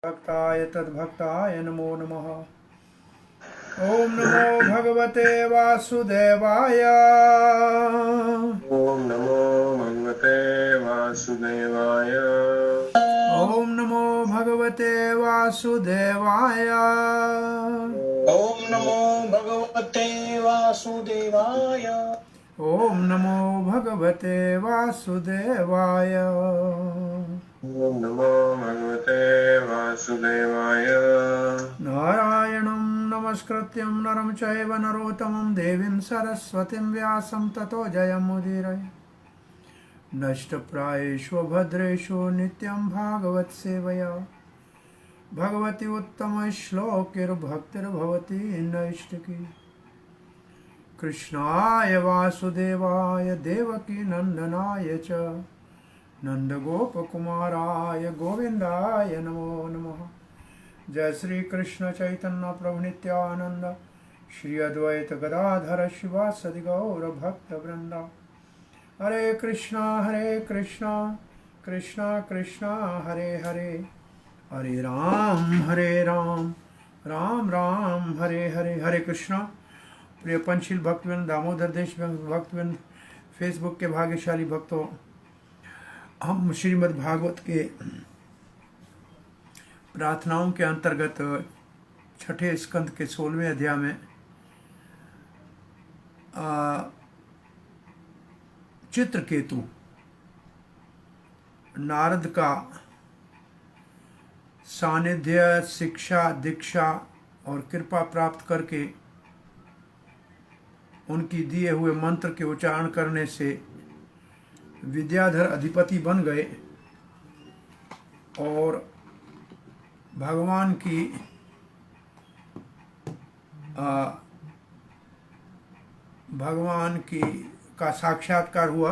भक्ताय तद्भक्ताय नमो नमः। ओम नमो भगवते वासुदेवाय। ओम नमो भगवते वासुदेवाय। ओम नमो भगवते वासुदेवाय। ओम नमो भगवते वासुदेवाय। ओम नमो भगवते वासुदेवाय। ओम नमो भगवते वासुदेवाय। नारायणं नमस्कृत्यं नरं चैव नरोत्तमं देवीं सरस्वतीं व्यासं ततो जयमुदीरये। नष्टप्रायेषु भद्रेषु नित्यं भागवतसेवया भगवती उत्तमश्लोकैर्भक्तिर्भवती नैष्टिकी। कृष्णाय वासुदेवाय देवकी नंदनाय च नंदगोपकुमाराय गोविंदाय नमो नमः। जय श्री कृष्ण चैतन्य प्रभु नित्यानंद श्री अद्वैत गदाधर शिवासदि गौर भक्त वृंदा। हरे कृष्णा कृष्णा कृष्णा हरे हरे, हरे राम राम राम हरे हरे। हरे कृष्णा। प्रिय पंचशील भक्तवृंद, दामोदर देश भक्तवृंद, फेसबुक के भाग्यशाली भक्तों, हम श्रीमद् भागवत के प्रार्थनाओं के अंतर्गत छठे स्कंद के 16वें अध्याय में चित्रकेतु नारद का सानिध्य, शिक्षा, दीक्षा और कृपा प्राप्त करके उनकी दिए हुए मंत्र के उच्चारण करने से विद्याधर अधिपति बन गए और भगवान की का साक्षात्कार हुआ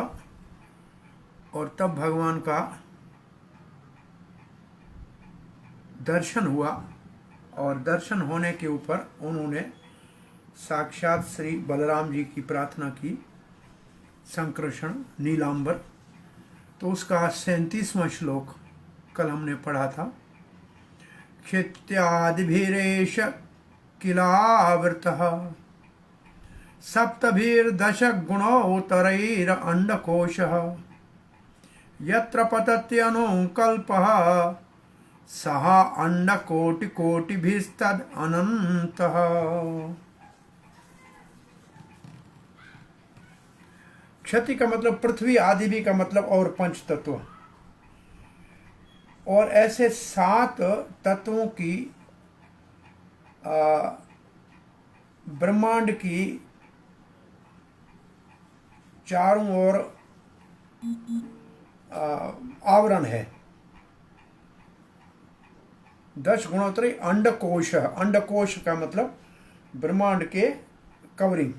और तब भगवान का दर्शन हुआ और दर्शन होने के ऊपर उन्होंने साक्षात श्री बलराम जी की प्रार्थना की, संकर्षण नीलांबर। तो उसका 37वां श्लोक कल हमने पढ़ा था। क्षित्यादिभिरेष किलावृतः सप्तभिर्दश गुणोत्तरैर अंडकोशः यत्र पतत्यनुकल्पः सः अंडकोटिकोटिभिस्तद् अनन्तः। क्षति का मतलब पृथ्वी, आदि भी का मतलब और पंच तत्व, और ऐसे 7 तत्वों की ब्रह्मांड की चारों ओर आवरण है। 10 गुणोत्तरी अंडकोश। अंडकोश का मतलब ब्रह्मांड के कवरिंग।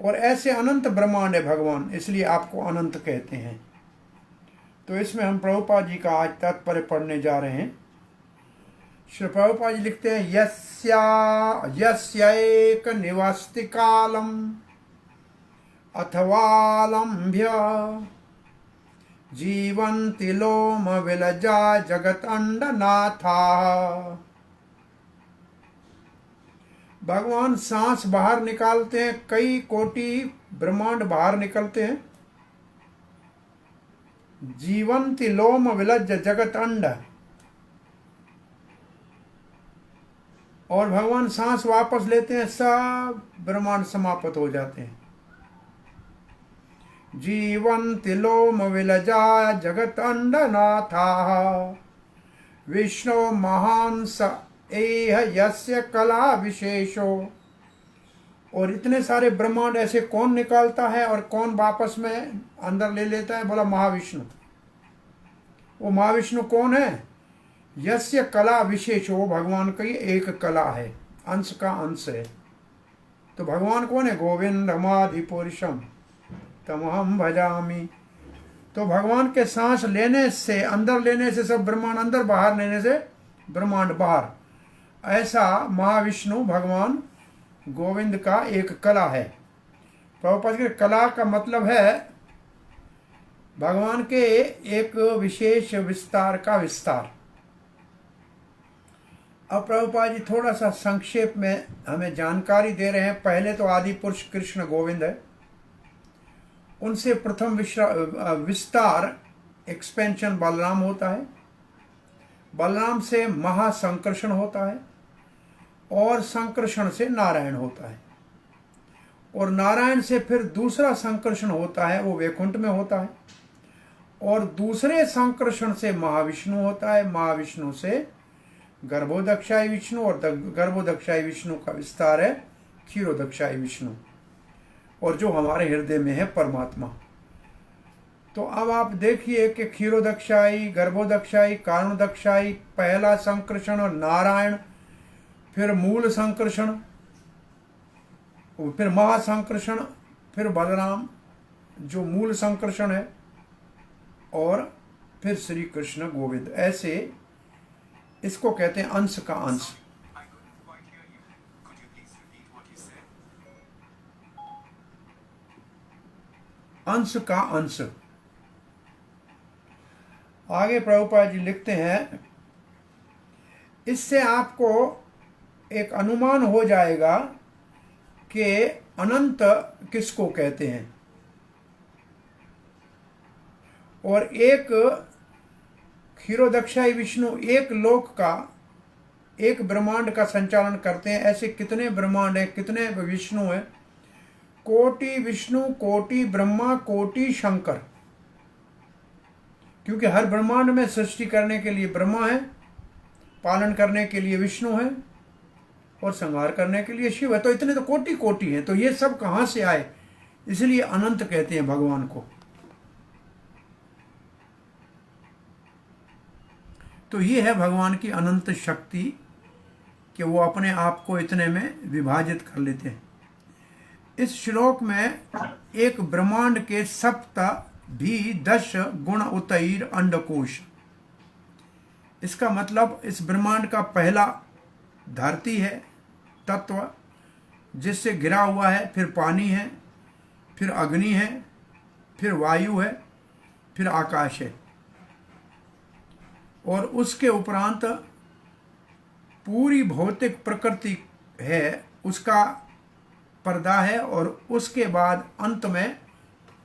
और ऐसे अनंत ब्रह्मांड है भगवान, इसलिए आपको अनंत कहते हैं। तो इसमें हम प्रभुपाद जी का आज तात्पर्य पढ़ने जा रहे हैं। श्री प्रभुपाद जी लिखते हैं, यस्यैक निवस्ति कालम अथवालंभ्य जीवन्ति लोम विलजा जगत अंडनाथा। भगवान सांस बाहर निकालते हैं, कई कोटि ब्रह्मांड बाहर निकलते हैं। जीवन्ति लोम विलज जगत अंड, और भगवान सांस वापस लेते हैं, सब ब्रह्मांड समाप्त हो जाते हैं। जीवन्ति लोम विलजा जगत अंडनाथा विष्णु महान स एह यस्य कला विशेषो। और इतने सारे ब्रह्मांड ऐसे कौन निकालता है और कौन वापस में अंदर ले लेता है? बोला महाविष्णु। वो महाविष्णु कौन है? यस्य कला विशेषो, भगवान की एक कला है, अंश का अंश है। तो भगवान कौन है? गोविंदमादि पुरुषम तमहम भजामि। तो भगवान के सांस लेने से, अंदर लेने से सब ब्रह्मांड अंदर, बाहर लेने से ब्रह्मांड बाहर। ऐसा महाविष्णु भगवान गोविंद का एक कला है। प्रभुपाद की कला का मतलब है भगवान के एक विशेष विस्तार का विस्तार। अब प्रभुपाद जी थोड़ा सा संक्षेप में हमें जानकारी दे रहे हैं। पहले तो आदि पुरुष कृष्ण गोविंद है, उनसे प्रथम विस्तार एक्सपेंशन बलराम होता है, बलराम से महासंकर्षण होता है, और संकर्षण से नारायण होता है, और नारायण से फिर दूसरा संकर्षण होता है, वो वैकुंठ में होता है, और दूसरे संकर्षण से महाविष्णु होता है, महाविष्णु से गर्भोदक्षाई विष्णु, और गर्भोदक्षाई विष्णु का विस्तार है क्षीरोदक्षाई विष्णु, और जो हमारे हृदय में है परमात्मा। तो अब आप देखिए कि क्षीरोदक्षाई, गर्भोदक्षाई, कारणोदक्षाई, पहला संकर्षण और नारायण, फिर मूल संकर्षण, फिर महासंकर्षण, फिर बलराम जो मूल संकर्षण है, और फिर श्री कृष्ण गोविंद। ऐसे इसको कहते हैं अंश का अंश। अंश का अंश। आगे प्रभुपाद जी लिखते हैं, इससे आपको एक अनुमान हो जाएगा कि अनंत किसको कहते हैं। और एक क्षीरोदक्षाई विष्णु एक लोक का, एक ब्रह्मांड का संचालन करते हैं। ऐसे कितने ब्रह्मांड हैं, कितने विष्णु हैं? कोटि विष्णु, कोटि ब्रह्मा, कोटि शंकर। क्योंकि हर ब्रह्मांड में सृष्टि करने के लिए ब्रह्मा है, पालन करने के लिए विष्णु है, और संहार करने के लिए शिव है। तो इतने तो कोटि कोटि हैं। तो ये सब कहाँ से आए? इसलिए अनंत कहते हैं भगवान को। तो ये है भगवान की अनंत शक्ति कि वो अपने आप को इतने में विभाजित कर लेते हैं। इस श्लोक में एक ब्रह्मांड के सप्त भी 10 गुण उतैर अंडकोश। इसका मतलब इस ब्रह्मांड का पहला धरती है, तत्व जिससे घिरा हुआ है, फिर पानी है, फिर अग्नि है, फिर वायु है, फिर आकाश है, और उसके उपरांत पूरी भौतिक प्रकृति है, उसका पर्दा है, और उसके बाद अंत में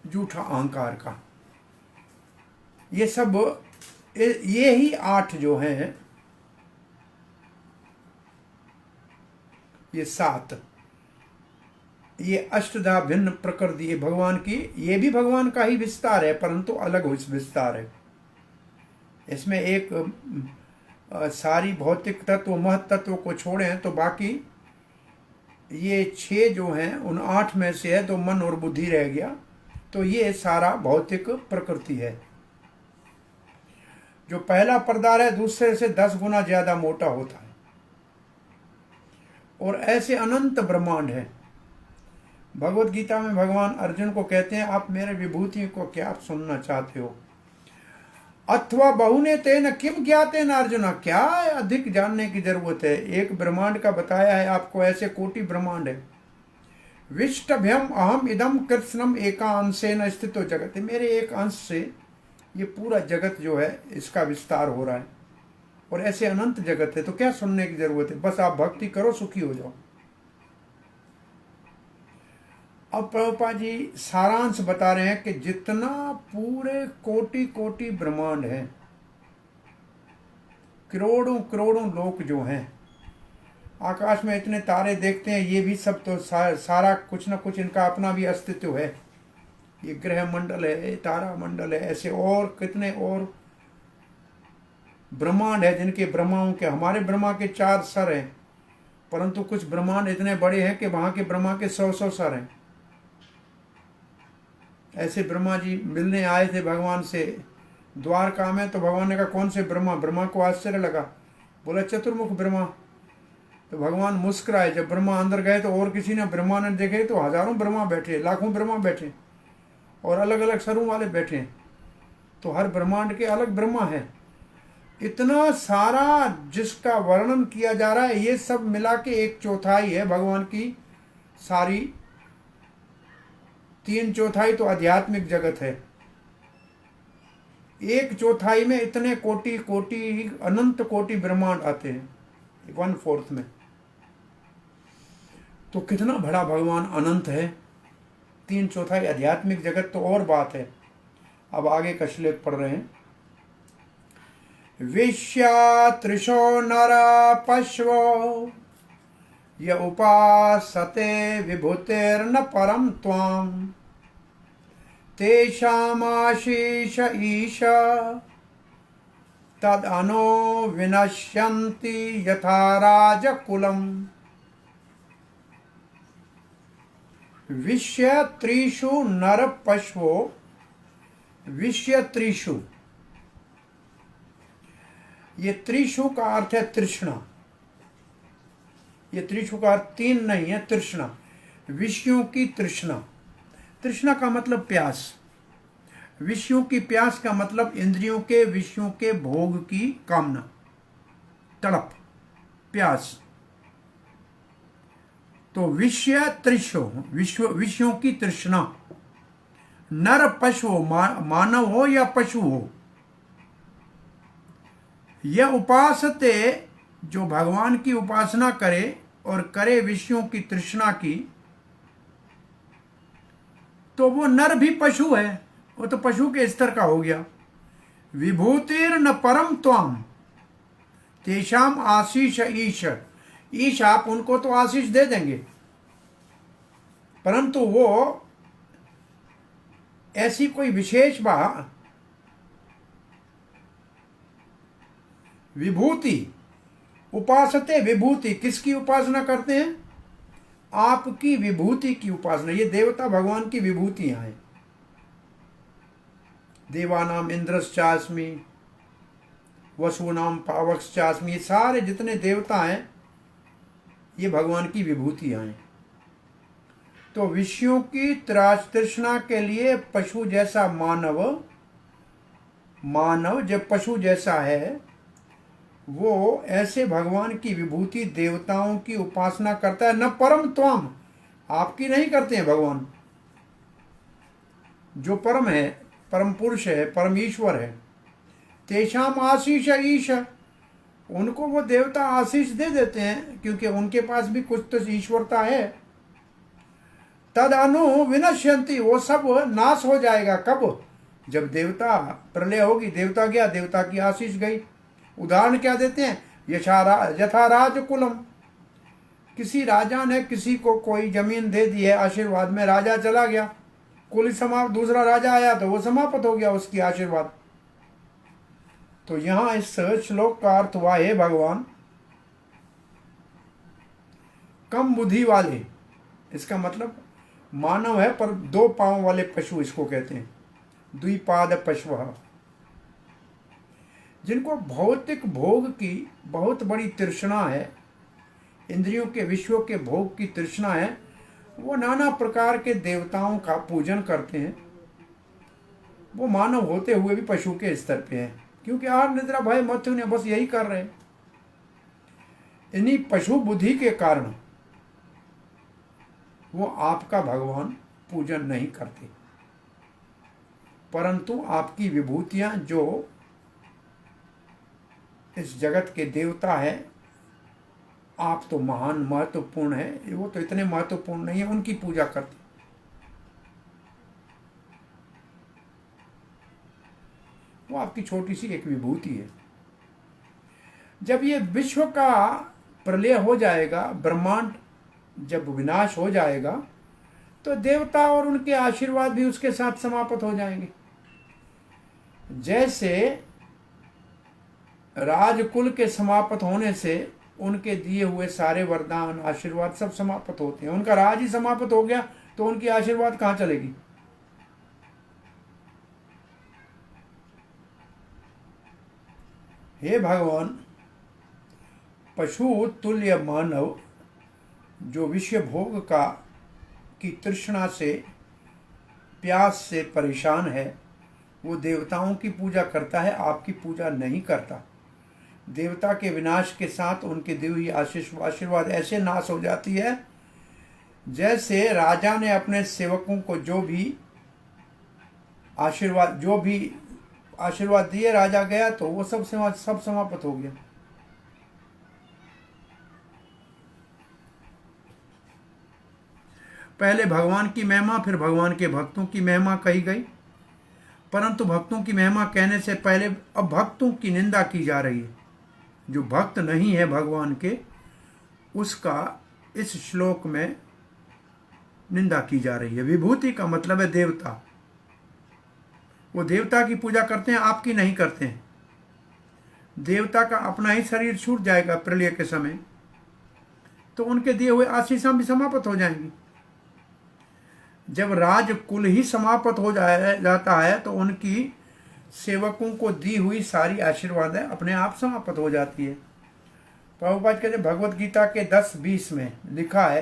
जूठा अहंकार का। ये सब, ये ही 8 जो हैं, ये 7, ये अष्टधा भिन्न प्रकृति, ये भगवान की, ये भी भगवान का ही विस्तार है, परंतु अलग विस्तार है। इसमें एक सारी भौतिक तत्व, महत तत्व को छोड़ें तो बाकी ये 6 जो हैं, उन 8 में से है तो मन और बुद्धि रह गया। तो ये सारा भौतिक प्रकृति है। जो पहला पर्दा है दूसरे से 10 गुना ज्यादा मोटा होता है, और ऐसे अनंत ब्रह्मांड है। भगवत गीता में भगवान अर्जुन को कहते हैं, आप मेरे विभूति को क्या सुनना चाहते हो? अथवा बहुने तेन किम ज्ञाते न अर्जुन, क्या अधिक जानने की जरूरत है? एक ब्रह्मांड का बताया है आपको, ऐसे कोटि ब्रह्मांड है। विष्टभ्यम अहम इदम कृत्स्नम एका अंशेन स्थितो जगत। मेरे एक अंश से ये पूरा जगत जो है इसका विस्तार हो रहा है, और ऐसे अनंत जगत है। तो क्या सुनने की जरूरत है? बस आप भक्ति करो, सुखी हो जाओ। अब प्रभुपाद जी सारांश बता रहे हैं कि जितना पूरे कोटि कोटि ब्रह्मांड है, करोड़ों करोड़ों लोक जो हैं, आकाश में इतने तारे देखते हैं, ये भी सब तो सारा कुछ ना कुछ इनका अपना भी अस्तित्व है। ये ग्रह मंडल है, तारा मंडल है, ऐसे और कितने और ब्रह्मांड है जिनके ब्रह्माओं के, हमारे ब्रह्मा के 4 सर हैं, परंतु कुछ ब्रह्मांड इतने बड़े हैं कि वहां के ब्रह्मा के 100 सर हैं। ऐसे ब्रह्मा जी मिलने आए थे भगवान से द्वारका में। तो भगवान ने कहा, कौन से ब्रह्मा? ब्रह्मा को आश्चर्य लगा, बोला चतुर्मुख ब्रह्मा। तो भगवान मुस्कुराए। जब ब्रह्मा अंदर गए तो और किसी ने ब्रह्मा ने देखे तो हजारों ब्रह्मा बैठे, लाखों ब्रह्मा बैठे, और अलग अलग सरों वाले बैठे। तो हर ब्रह्मांड के अलग ब्रह्मा है। इतना सारा जिसका वर्णन किया जा रहा है, ये सब मिला के 1/4 है भगवान की सारी। 3/4 तो आध्यात्मिक जगत है, एक चौथाई में इतने कोटि कोटि अनंत कोटि ब्रह्मांड आते हैं 1/4 में। तो कितना बड़ा भगवान अनंत है। 3/4 आध्यात्मिक जगत तो और बात है। अब आगे का श्लोक पढ़ रहे हैं। विश्यात्रिशो नरा पश्वो य उपासते विभूतिर्न परम त्वाम तेषामाशीष ईश तद अनो विनश्यन्ति यथा राजकुलम। विश्य त्रिषु नर पशवो, विश्य त्रिषु, ये त्रिषु का अर्थ है तृष्णा। ये त्रिषु का अर्थ 3 नहीं है, तृष्णा, विषयों की तृष्णा। तृष्णा का मतलब प्यास, विषयों की प्यास का मतलब इंद्रियों के विषयों के भोग की कामना, तड़प, प्यास। तो विषय त्रिषु, विषयों की तृष्णा। नर पशु हो, मानव हो या पशु हो, यह उपासते, जो भगवान की उपासना करे और करे विषयों की तृष्णा की, तो वो नर भी पशु है, वो तो पशु के स्तर का हो गया। विभूतिर न परम त्वाम तेषाम आशीष ईश। ईश, आप उनको तो आशीष दे देंगे, परंतु वो ऐसी कोई विशेष विभूति उपासते, विभूति किसकी उपासना करते हैं? आपकी विभूति की उपासना। ये देवता भगवान की विभूतियां हैं। देवानाम इंद्रश्चास्मि, वसुनाम पावकश्चास्मि, ये सारे जितने देवता हैं ये भगवान की विभूतियां हैं। तो विषयों की तृष्णा के लिए पशु जैसा मानव जब पशु जैसा है, वो ऐसे भगवान की विभूति देवताओं की उपासना करता है। न परम त्वाम, आपकी नहीं करते हैं भगवान। जो परम है, परम पुरुष है, परम ईश्वर है, तेषाम आशीष ईश, उनको वो देवता आशीष दे देते हैं, क्योंकि उनके पास भी कुछ तो ईश्वरता है। तद अनु विनश्यन्ति, वो सब नाश हो जाएगा। कब? जब देवता प्रलय होगी, देवता गया, देवता की आशीष गई। उदाहरण क्या देते हैं? यथा राजकुलम, किसी राजा ने किसी को कोई जमीन दे दी है आशीर्वाद में, राजा चला गया, कुल समाप्त, दूसरा राजा आया तो वो समाप्त हो गया उसकी आशीर्वाद। तो यहां इस श्लोक का अर्थ हुआ है भगवान कम बुद्धि वाले, इसका मतलब मानव है पर 2 पांव वाले पशु इसको कहते हैं, द्विपाद पशु, जिनको भौतिक भोग की बहुत बड़ी तृष्णा है, इंद्रियों के विषयों के भोग की तृष्णा है। वो नाना प्रकार के देवताओं का पूजन करते हैं। वो मानव होते हुए भी पशु के स्तर पे हैं, क्योंकि आहार निद्रा भय मृत्यु ने बस यही कर रहे हैं। इन्हीं पशु बुद्धि के कारण वो आपका भगवान पूजन नहीं करते, परंतु आपकी विभूतियां जो इस जगत के देवता है, आप तो महान महत्वपूर्ण है, वो तो इतने महत्वपूर्ण नहीं है, उनकी पूजा करते। वो आपकी छोटी सी एक विभूति है। जब ये विश्व का प्रलय हो जाएगा, ब्रह्मांड जब विनाश हो जाएगा, तो देवता और उनके आशीर्वाद भी उसके साथ समाप्त हो जाएंगे। जैसे राजकुल के समाप्त होने से उनके दिए हुए सारे वरदान आशीर्वाद सब समाप्त होते हैं, उनका राज ही समाप्त हो गया, तो उनकी आशीर्वाद कहाँ चलेगी? हे भगवान, पशु तुल्य मानव जो विषय भोग की तृष्णा से, प्यास से परेशान है, वो देवताओं की पूजा करता है, आपकी पूजा नहीं करता। देवता के विनाश के साथ उनकी दी हुई आशीर्वाद ऐसे नाश हो जाती है, जैसे राजा ने अपने सेवकों को जो भी आशीर्वाद, जो भी आशीर्वाद दिए, राजा गया तो वो सब समाप्त हो गया। पहले भगवान की महिमा, फिर भगवान के भक्तों की महिमा कही गई, परंतु भक्तों की महिमा कहने से पहले अब भक्तों की निंदा की जा रही है। जो भक्त नहीं है भगवान के, उसका इस श्लोक में निंदा की जा रही है। विभूति का मतलब है देवता। वो देवता की पूजा करते हैं, आपकी नहीं करते हैं। देवता का अपना ही शरीर छूट जाएगा प्रलय के समय, तो उनके दिए हुए आशीषां भी समाप्त हो जाएंगी। जब राजकुल ही समाप्त हो जाता है तो उनकी सेवकों को दी हुई सारी आशीर्वाद अपने आप समाप्त हो जाती है। प्रभुपाद कहते भगवत गीता के 10:20 में लिखा है,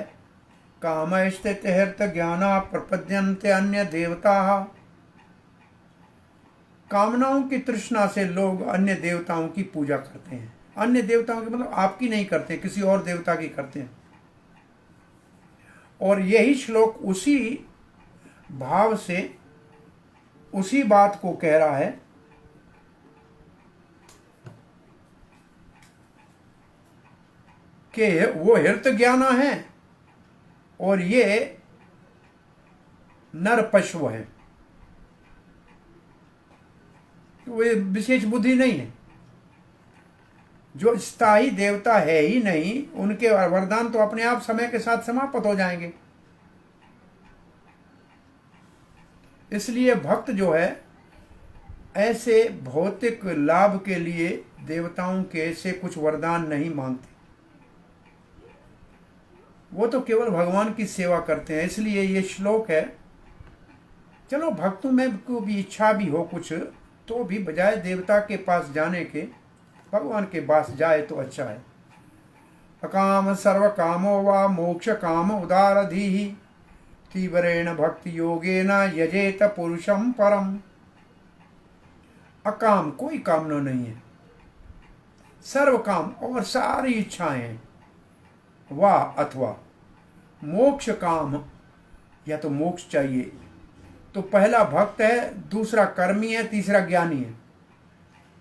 कामैश्ते हर्त ज्ञाना प्रपद्यन्ते अन्य देवता। कामनाओं की तृष्णा से लोग अन्य देवताओं की पूजा करते हैं। अन्य देवताओं की मतलब आपकी नहीं करते, किसी और देवता की करते हैं। और यही श्लोक उसी भाव से उसी बात को कह रहा है कि वो हृत ज्ञाना है और ये नर पशु है। वे विशेष बुद्धि नहीं है। जो स्थायी देवता है ही नहीं, उनके वरदान तो अपने आप समय के साथ समाप्त हो जाएंगे। इसलिए भक्त जो है ऐसे भौतिक लाभ के लिए देवताओं के से कुछ वरदान नहीं मांगते। वो तो केवल भगवान की सेवा करते हैं। इसलिए ये श्लोक है, चलो भक्तों में को भी इच्छा भी हो कुछ, तो भी बजाय देवता के पास जाने के भगवान के पास जाए तो अच्छा है। अकाम सर्व कामो वा मोक्ष काम उदारधीहि तीव्रेण भक्ति योगेन यजेत पुरुषम परम। अकाम कोई कामना नहीं है, सर्व काम और सारी इच्छाएं हैं, वा अथवा मोक्ष काम, या तो मोक्ष चाहिए तो पहला भक्त है, दूसरा कर्मी है, तीसरा ज्ञानी है।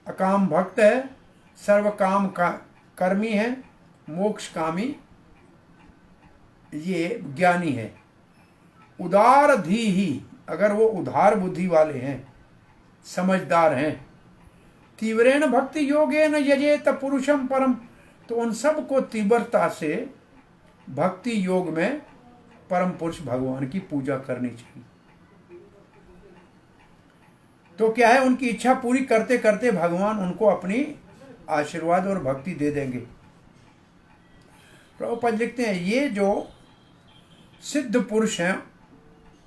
अकाम भक्त है, सर्व काम का कर्मी है, मोक्ष कामी ये ज्ञानी है। उदार धी ही, अगर वो उदार बुद्धि वाले हैं, समझदार हैं, तीव्रेण भक्ति योगेन यजेत पुरुषम परम, तो उन सबको तीव्रता से भक्ति योग में परम पुरुष भगवान की पूजा करनी चाहिए। तो क्या है, उनकी इच्छा पूरी करते करते भगवान उनको अपनी आशीर्वाद और भक्ति दे देंगे। प्रभुपाद लिखते हैं, ये जो सिद्ध पुरुष हैं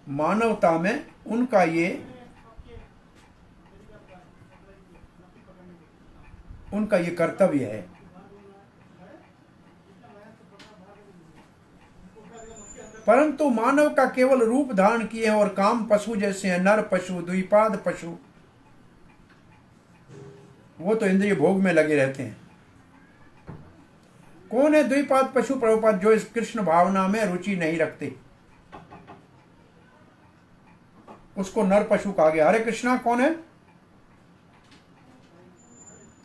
मानवता में, उनका ये कर्तव्य है। परंतु मानव का केवल रूप धारण किए और काम पशु जैसे हैं, नर पशु, द्विपाद पशु, वो तो इंद्रिय भोग में लगे रहते हैं। कौन है द्विपाद पशु? प्रभुपाद जो इस कृष्ण भावना में रुचि नहीं रखते, उसको नर पशु कहा गया। हरे कृष्णा कौन है?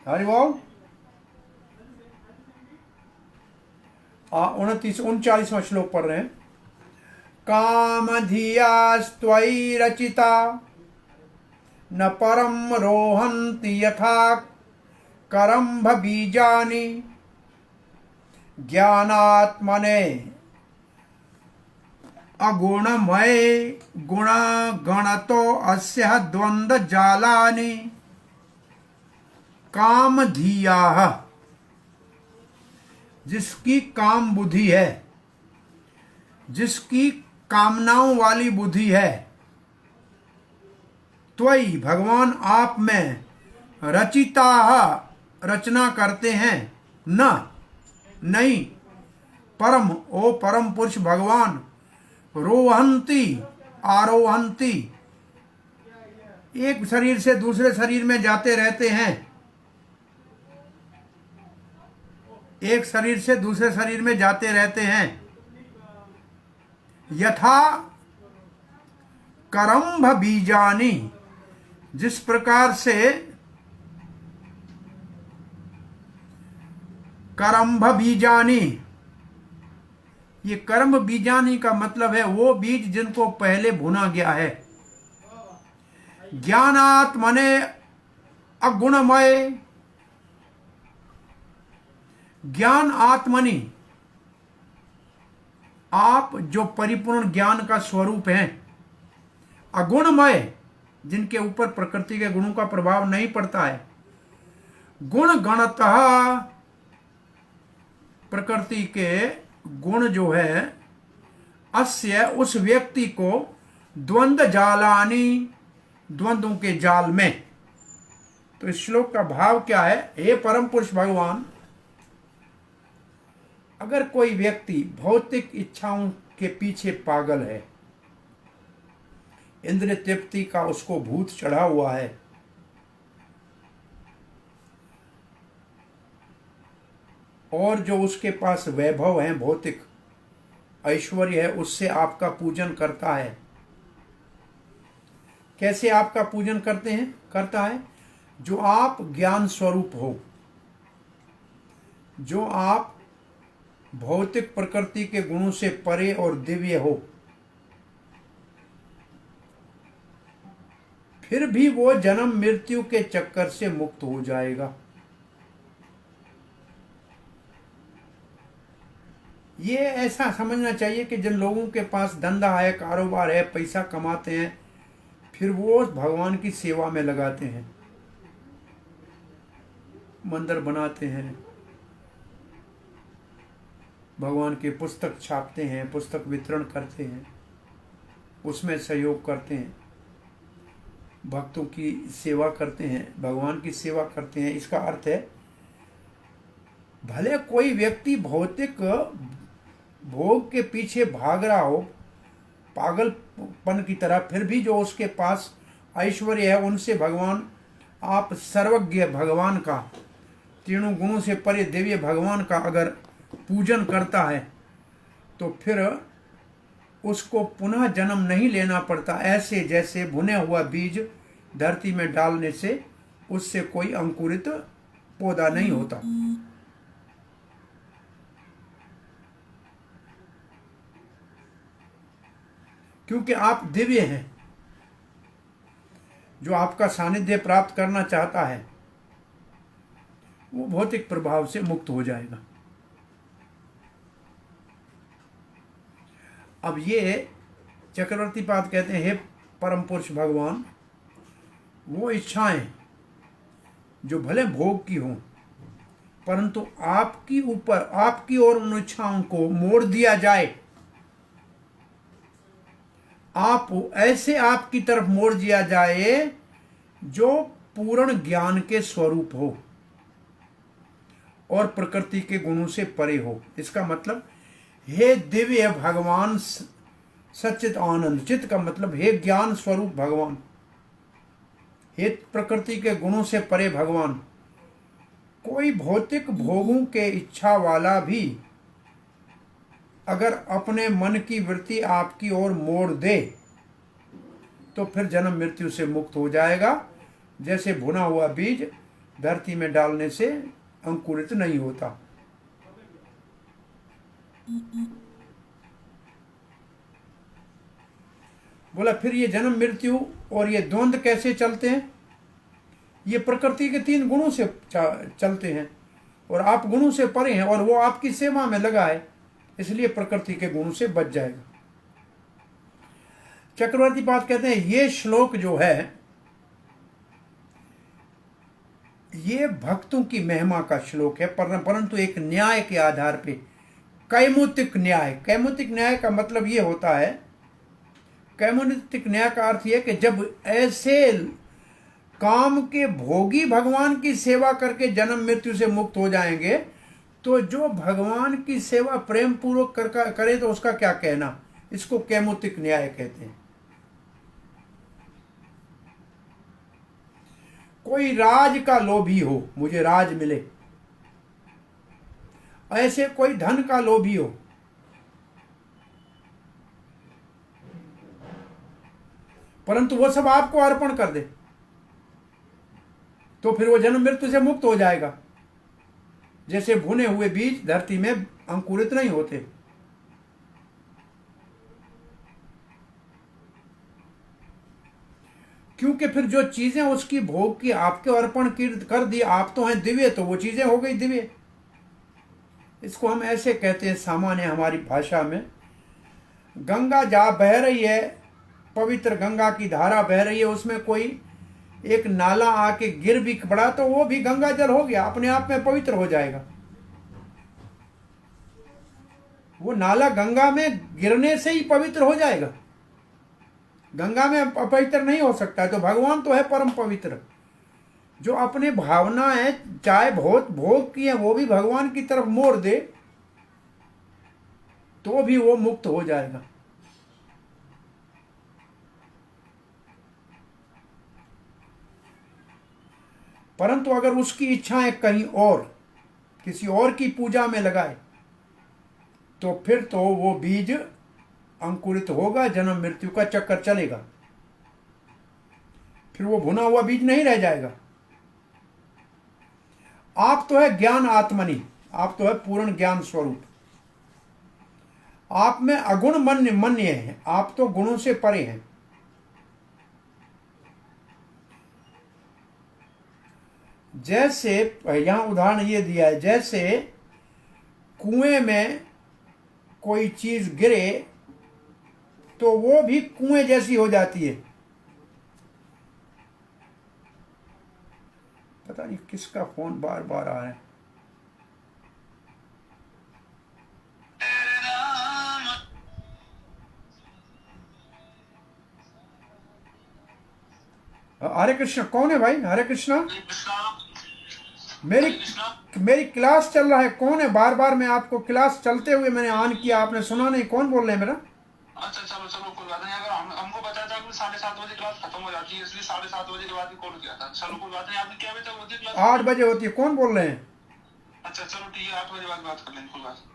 हरि बोल। 39वां श्लोक पढ़ रहे हैं। काम धियास्त्वयि रचिता न परम रोहन्ति यथा करम्भ बीजानि ज्ञानात्मने अगुणमय गुण गणतो अस्य द्वंद्व जालानि काम धिया, जिसकी काम बुद्धि है, जिसकी कामनाओं वाली बुद्धि है, त्वयि भगवान आप में रचिता रचना करते हैं, न नहीं, परम ओ परम पुरुष भगवान रोहंती आरोहंती, एक शरीर से दूसरे शरीर में जाते रहते हैं, एक शरीर से दूसरे शरीर में जाते रहते हैं। यथा करम्भ बीजानि, जिस प्रकार से करम्भ बीजानी, ये कर्म बीजानी का मतलब है वो बीज जिनको पहले भुना गया है। ज्ञानात्मने अगुणमय, ज्ञान आत्मनि, आप जो परिपूर्ण ज्ञान का स्वरूप हैं, अगुणमय, जिनके ऊपर प्रकृति के गुणों का प्रभाव नहीं पड़ता है। गुण गणतः, प्रकृति के गुण जो है, अस्य, उस व्यक्ति को, द्वंद्व जालानी, द्वंद्वों के जाल में। तो इस श्लोक का भाव क्या है? हे परम पुरुष भगवान, अगर कोई व्यक्ति भौतिक इच्छाओं के पीछे पागल है, इंद्रिय तृप्ति का उसको भूत चढ़ा हुआ है, और जो उसके पास वैभव है, भौतिक ऐश्वर्य है, उससे आपका पूजन करता है। कैसे आपका पूजन करता है? जो आप ज्ञान स्वरूप हो, जो आप भौतिक प्रकृति के गुणों से परे और दिव्य हो, फिर भी वो जन्म मृत्यु के चक्कर से मुक्त हो जाएगा। ये ऐसा समझना चाहिए कि जिन लोगों के पास धंधा है, कारोबार है, पैसा कमाते हैं, फिर वो भगवान की सेवा में लगाते हैं, मंदिर बनाते हैं, भगवान की पुस्तक छापते हैं, पुस्तक वितरण करते हैं, उसमें सहयोग करते हैं, भक्तों की सेवा करते हैं, भगवान की सेवा करते हैं। इसका अर्थ है भले कोई व्यक्ति भौतिक भोग के पीछे भाग रहा हो पागलपन की तरह, फिर भी जो उसके पास ऐश्वर्य है, उनसे भगवान, आप सर्वज्ञ भगवान का, तीनों गुणों से परे दिव्य भगवान का अगर पूजन करता है, तो फिर उसको पुनः जन्म नहीं लेना पड़ता। ऐसे जैसे भुने हुआ बीज धरती में डालने से उससे कोई अंकुरित पौधा नहीं होता। क्योंकि आप दिव्य हैं। जो आपका सानिध्य प्राप्त करना चाहता है, वो भौतिक प्रभाव से मुक्त हो जाएगा। अब ये चक्रवर्ती पाद कहते हैं, हे परम पुरुष भगवान, वो इच्छाएं जो भले भोग की हों, परंतु आपकी ओर उन इच्छाओं को मोड़ दिया जाए, आपकी तरफ मोड़ दिया जाए जो पूर्ण ज्ञान के स्वरूप हो और प्रकृति के गुणों से परे हो। इसका मतलब, हे दिव्य भगवान सच्चित आनंद, चित्त का मतलब हे ज्ञान स्वरूप भगवान, हे प्रकृति के गुणों से परे भगवान, कोई भौतिक भोगों के इच्छा वाला भी अगर अपने मन की वृत्ति आपकी ओर मोड़ दे, तो फिर जन्म मृत्यु से मुक्त हो जाएगा। जैसे भुना हुआ बीज धरती में डालने से अंकुरित नहीं होता। बोला, फिर ये जन्म मृत्यु और ये द्वंद्व कैसे चलते हैं? ये प्रकृति के 3 गुणों से चलते हैं, और आप गुणों से परे हैं, और वो आपकी सेवा में लगा है, इसलिए प्रकृति के गुणों से बच जाएगा। चक्रवर्ती पाद कहते हैं, ये श्लोक जो है, ये भक्तों की महिमा का श्लोक है, परंतु एक न्याय के आधार पे, कैमुतिक न्याय। कैमुतिक न्याय का मतलब ये होता है, कैमुतिक न्याय का अर्थ यह कि जब ऐसे काम के भोगी भगवान की सेवा करके जन्म मृत्यु से मुक्त हो जाएंगे, तो जो भगवान की सेवा प्रेम पूर्वक करे तो उसका क्या कहना। इसको कैमुतिक न्याय कहते हैं। कोई राज का लोभी हो, मुझे राज मिले, ऐसे कोई धन का लोभी हो, परंतु वो सब आपको अर्पण कर दे, तो फिर वो जन्म मृत्यु से मुक्त हो जाएगा। जैसे भुने हुए बीज धरती में अंकुरित नहीं होते। क्योंकि फिर जो चीजें उसकी भोग की आपके अर्पण कर दी, आप तो हैं दिव्य, तो वो चीजें हो गई दिव्य। इसको हम ऐसे कहते हैं सामान्य हमारी भाषा में, गंगा जा बह रही है, पवित्र गंगा की धारा बह रही है, उसमें कोई एक नाला आके गिर भी पड़ा तो वो भी गंगा जल हो गया, अपने आप में पवित्र हो जाएगा। वो नाला गंगा में गिरने से ही पवित्र हो जाएगा, गंगा में अपवित्र नहीं हो सकता। तो भगवान तो है परम पवित्र, जो अपने भावनाएं चाहे बहुत भोग की है वो भी भगवान की तरफ मोड़ दे तो भी वो मुक्त हो जाएगा। परंतु अगर उसकी इच्छाएं कहीं और किसी और की पूजा में लगाए तो फिर तो वो बीज अंकुरित होगा, जन्म मृत्यु का चक्कर चलेगा, फिर वो भुना हुआ बीज नहीं रह जाएगा। आप तो है ज्ञान आत्मनि, आप तो है पूर्ण ज्ञान स्वरूप, आप में अगुण मन्य है, आप तो गुणों से परे हैं। जैसे यहां उदाहरण ये दिया है, जैसे कुएं में कोई चीज गिरे तो वो भी कुएं जैसी हो जाती है। पता नहीं किसका फोन बार बार आ रहा है। हरे कृष्णा, कौन है भाई? हरे कृष्णा, मेरी क्लास चल रहा है। कौन है? बार बार मैं आपको क्लास चलते हुए मैंने ऑन किया, आपने सुना नहीं। कौन बोल रहे हैं मेरा? अच्छा चलो चलो कोई बात नहीं। अगर हमको बताया था कि 7:30 बजे क्लास खत्म हो जाती है, इसलिए 7:30 बजे के बाद ही कॉल किया था। चलो कोई बात नहीं। आपने क्या बजे तक होती है क्लास? 8 बजे होती है। कौन बोल रहे हैं? अच्छा चलो ठीक है, 8 बजे बाद बात कर लेंगे, कोई बात नहीं।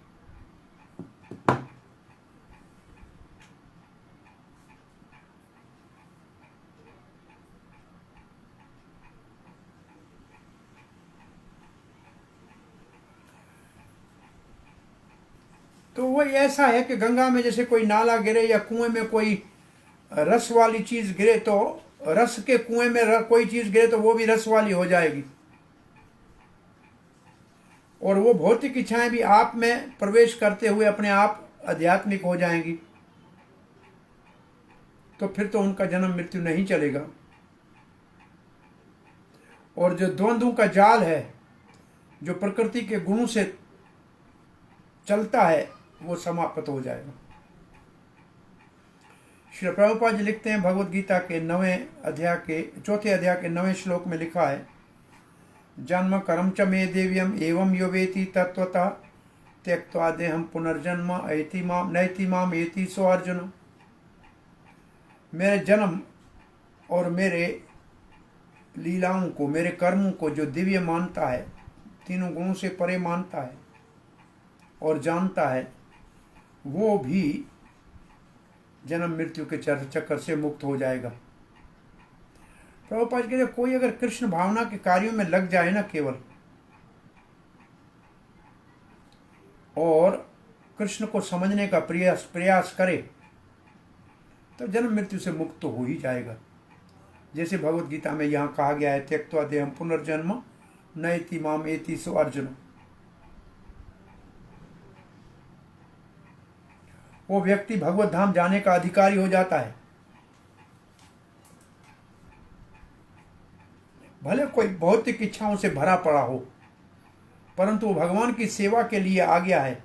तो वो ऐसा है कि गंगा में जैसे कोई नाला गिरे या कुएं में कोई रस वाली चीज गिरे, तो रस के कुएं में कोई चीज गिरे तो वो भी रस वाली हो जाएगी, और वो भौतिक इच्छाएं भी आप में प्रवेश करते हुए अपने आप आध्यात्मिक हो जाएंगी। तो फिर तो उनका जन्म मृत्यु नहीं चलेगा, और जो द्वंद्वों का जाल है जो प्रकृति के गुणों से चलता है वो समाप्त हो जाएगा। श्री प्रभुपाद जी लिखते हैं, भगवत गीता के 9वें अध्याय के 4थे अध्याय के 9वें श्लोक में लिखा है, जन्म कर्म च मे देव्यम एवं यो वेति तत्वतः त्यक्त्वा देहम पुनर्जन्म नैति माम एति सो अर्जुन। मेरे जन्म और मेरे लीलाओं को, मेरे कर्मों को जो दिव्य मानता है, तीनों गुणों से परे मानता है और जानता है, वो भी जन्म मृत्यु के चक्कर से मुक्त हो जाएगा। प्रभुपाद कहते हैं, कोई अगर कृष्ण भावना के कार्यों में लग जाए ना केवल, और कृष्ण को समझने का प्रयास करे, तो जन्म मृत्यु से मुक्त तो हो ही जाएगा। जैसे भगवत गीता में यहाँ कहा गया है, त्यक्त्वा देहम पुनर्जन्म नैति माम एति सो अर्जुन। वो व्यक्ति भगवत धाम जाने का अधिकारी हो जाता है। भले कोई भौतिक इच्छाओं से भरा पड़ा हो, परंतु वो भगवान की सेवा के लिए आ गया है,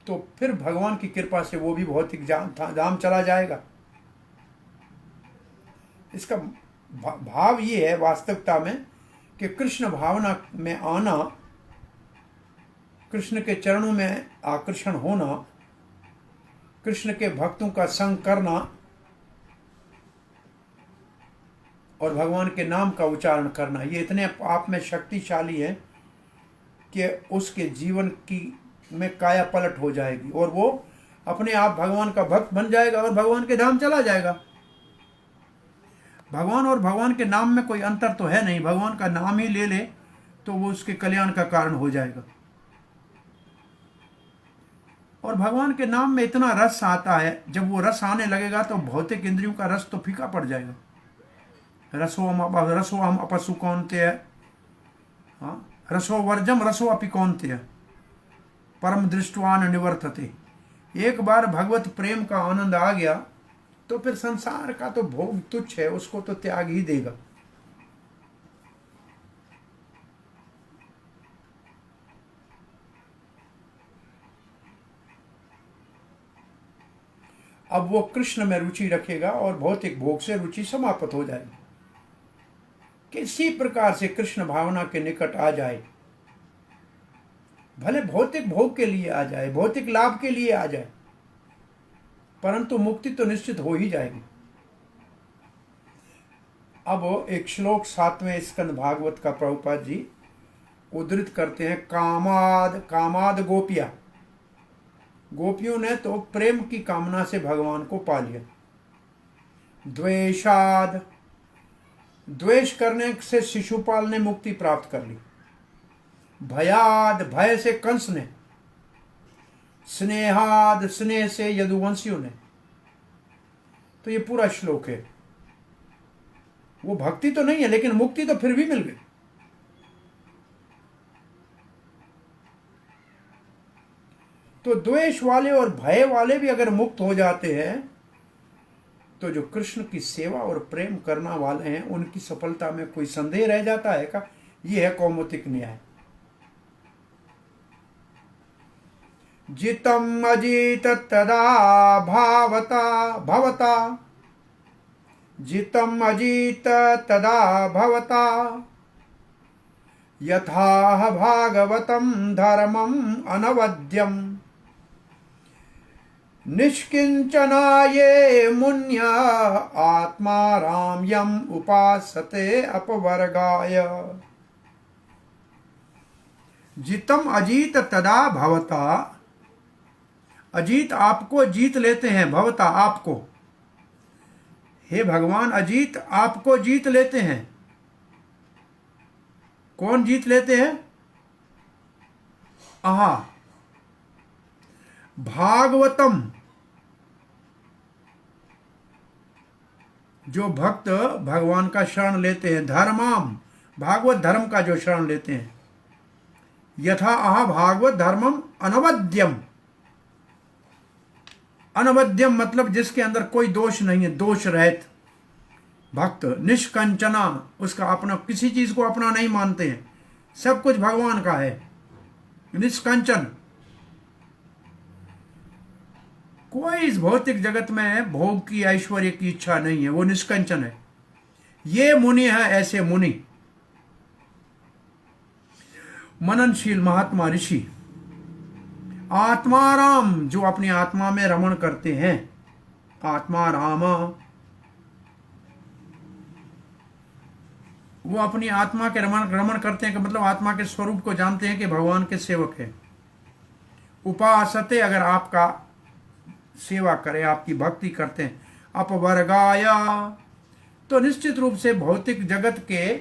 तो फिर भगवान की कृपा से वो भी भौतिक धाम चला जाएगा। इसका भाव ये है वास्तविकता में कि कृष्ण भावना में आना, कृष्ण के चरणों में आकर्षण होना, कृष्ण के भक्तों का संग करना और भगवान के नाम का उच्चारण करना, ये इतने आप में शक्तिशाली है कि उसके जीवन की में काया पलट हो जाएगी और वो अपने आप भगवान का भक्त बन जाएगा और भगवान के धाम चला जाएगा। भगवान और भगवान के नाम में कोई अंतर तो है नहीं। भगवान का नाम ही ले ले तो वो उसके कल्याण का कारण हो जाएगा। और भगवान के नाम में इतना रस आता है, जब वो रस आने लगेगा तो भौतिक इंद्रियों का रस तो फीका पड़ जाएगा। रसो हम अपसु कौन्तेय, हाँ, रसो वर्जम रसो अपि कौन्तेय परम दृष्टवान निवर्तते। एक बार भगवत प्रेम का आनंद आ गया तो फिर संसार का तो भोग तुच्छ है, उसको तो त्याग ही देगा। अब वो कृष्ण में रुचि रखेगा और भौतिक भोग से रुचि समाप्त हो जाएगी। किसी प्रकार से कृष्ण भावना के निकट आ जाए, भले भौतिक भोग के लिए आ जाए, भौतिक लाभ के लिए आ जाए, परंतु मुक्ति तो निश्चित हो ही जाएगी। अब एक श्लोक 7वें स्कंद भागवत का प्रभुपाद जी उद्धृत करते हैं। कामाद गोपिया, गोपियों ने तो प्रेम की कामना से भगवान को पा लिया। द्वेषाद, द्वेष करने से शिशुपाल ने मुक्ति प्राप्त कर ली। भयाद, भय से कंस ने। स्नेहाद, स्नेह से यदुवंशियों ने। तो ये पूरा श्लोक है। वो भक्ति तो नहीं है लेकिन मुक्ति तो फिर भी मिल गई। तो द्वेष वाले और भय वाले भी अगर मुक्त हो जाते हैं तो जो कृष्ण की सेवा और प्रेम करना वाले हैं उनकी सफलता में कोई संदेह रह जाता है का? यह है कौमुदिक न्याय। जितम अजित तदा भवता, जितम अजित तदा भवता, यथा भागवतम धर्मम अनवद्यम, निष्किंचनाये मुन्य आत्मा राम्यम उपासते अपवर्गाय। जितम अजीत तदा भवता, अजीत आपको जीत लेते हैं, भवता आपको, हे भगवान अजीत आपको जीत लेते हैं। कौन जीत लेते हैं? आहा, भागवतम, जो भक्त भगवान का शरण लेते हैं, धर्मम, भागवत धर्म का जो शरण लेते हैं, यथा आह भागवत धर्मम अनवद्यम, अनवद्यम मतलब जिसके अंदर कोई दोष नहीं है, दोष रहित भक्त। निष्कंचना, उसका अपना किसी चीज को अपना नहीं मानते हैं, सब कुछ भगवान का है। निष्कंचन, कोई इस भौतिक जगत में भोग की ऐश्वर्य की इच्छा नहीं है, वो निष्कंचन है। ये मुनि है, ऐसे मुनि मननशील महात्मा ऋषि, आत्माराम, जो अपनी आत्मा में रमण करते हैं। आत्मा रामा, वो अपनी आत्मा के रमण करते हैं कि मतलब आत्मा के स्वरूप को जानते हैं कि भगवान के सेवक है। उपासते, अगर आपका सेवा करे, आपकी भक्ति करते हैं। अपवर्गाया, तो निश्चित रूप से भौतिक जगत के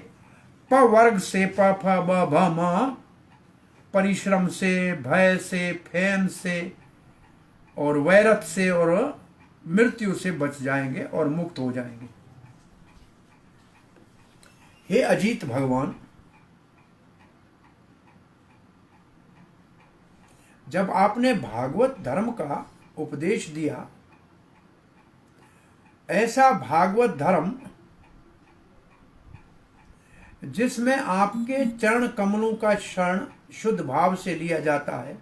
पवर्ग से, प फ ब भ म, परिश्रम से, भय से, फैन से और वैरत से और मृत्यु से बच जाएंगे और मुक्त हो जाएंगे। हे अजीत भगवान, जब आपने भागवत धर्म का उपदेश दिया, ऐसा भागवत धर्म जिसमें आपके चरण कमलों का शरण शुद्ध भाव से लिया जाता है,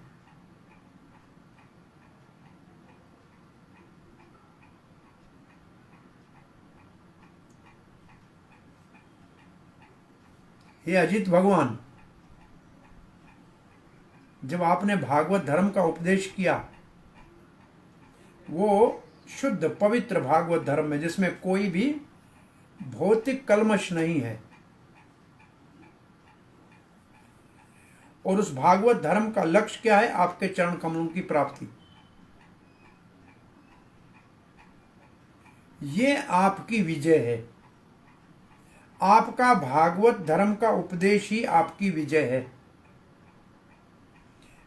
हे अजित भगवान, जब आपने भागवत धर्म का उपदेश किया, वो शुद्ध पवित्र भागवत धर्म है जिसमें कोई भी भौतिक कलमश नहीं है। और उस भागवत धर्म का लक्ष्य क्या है? आपके चरण कमलों की प्राप्ति। ये आपकी विजय है। आपका भागवत धर्म का उपदेश ही आपकी विजय है।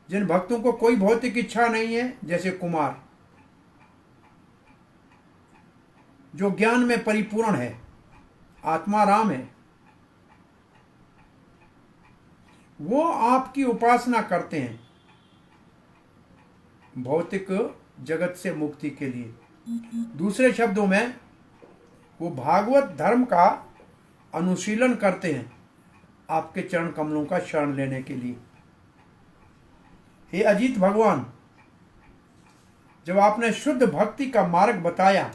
जिन भक्तों को कोई भौतिक इच्छा नहीं है, जैसे कुमार, जो ज्ञान में परिपूर्ण है, आत्मा राम है, वो आपकी उपासना करते हैं भौतिक जगत से मुक्ति के लिए। दूसरे शब्दों में, वो भागवत धर्म का अनुशीलन करते हैं आपके चरण कमलों का शरण लेने के लिए। हे अजीत भगवान, जब आपने शुद्ध भक्ति का मार्ग बताया,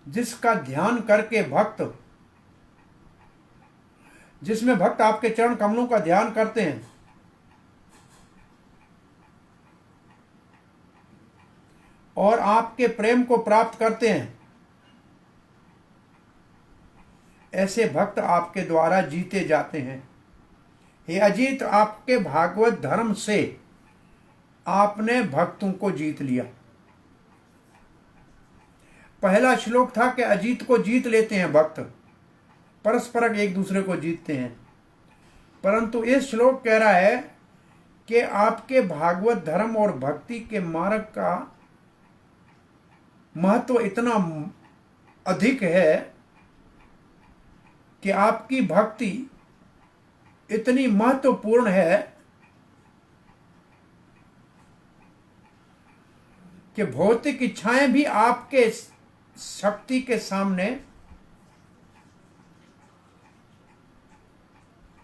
जिसका ध्यान करके जिसमें भक्त आपके चरण कमलों का ध्यान करते हैं, और आपके प्रेम को प्राप्त करते हैं, ऐसे भक्त आपके द्वारा जीते जाते हैं। हे अजीत, आपके भागवत धर्म से आपने भक्तों को जीत लिया। पहला श्लोक था कि अजीत को जीत लेते हैं भक्त, परस्पर एक दूसरे को जीतते हैं। परंतु इस श्लोक कह रहा है कि आपके भागवत धर्म और भक्ति के मार्ग का महत्व इतना अधिक है कि आपकी भक्ति इतनी महत्वपूर्ण है कि भौतिक इच्छाएं भी आपके शक्ति के सामने